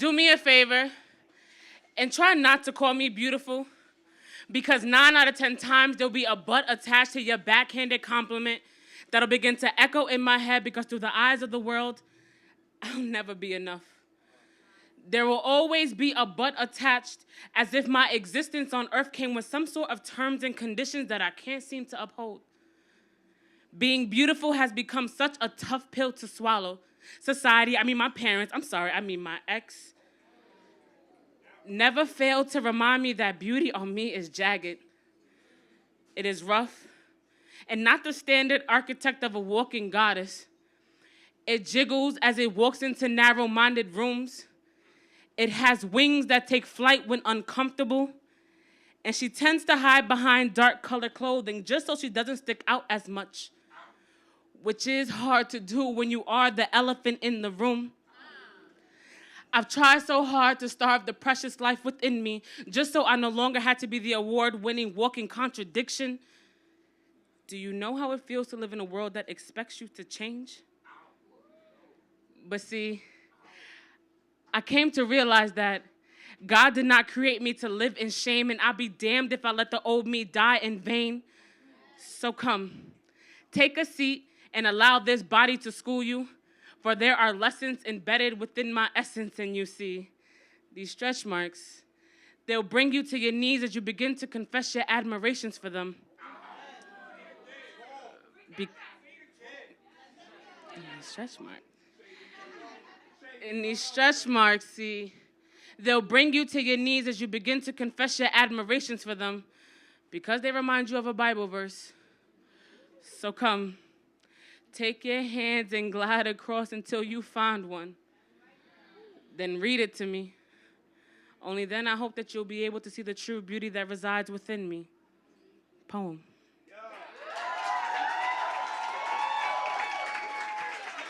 Do me a favor and try not to call me beautiful, because 9 out of 10 times there'll be a but attached to your backhanded compliment that'll begin to echo in my head, because through the eyes of the world, I'll never be enough. There will always be a but attached, as if my existence on earth came with some sort of terms and conditions that I can't seem to uphold. Being beautiful has become such a tough pill to swallow. Society, my parents, my ex, never failed to remind me that beauty on me is jagged. It is rough, and not the standard architect of a walking goddess. It jiggles as it walks into narrow-minded rooms. It has wings that take flight when uncomfortable. And she tends to hide behind dark-colored clothing just so she doesn't stick out as much, which is hard to do when you are the elephant in the room. I've tried so hard to starve the precious life within me just so I no longer had to be the award-winning walking contradiction. Do you know how it feels to live in a world that expects you to change? But see, I came to realize that God did not create me to live in shame, and I'll be damned if I let the old me die in vain. So come, take a seat and allow this body to school you, for there are lessons embedded within my essence, and you see, these stretch marks, they'll bring you to your knees as you begin to confess your admirations for them. In these stretch marks, see, they'll bring you to your knees as you begin to confess your admirations for them, because they remind you of a Bible verse. So come, take your hands and glide across until you find one. Then read it to me. Only then I hope that you'll be able to see the true beauty that resides within me. Poem.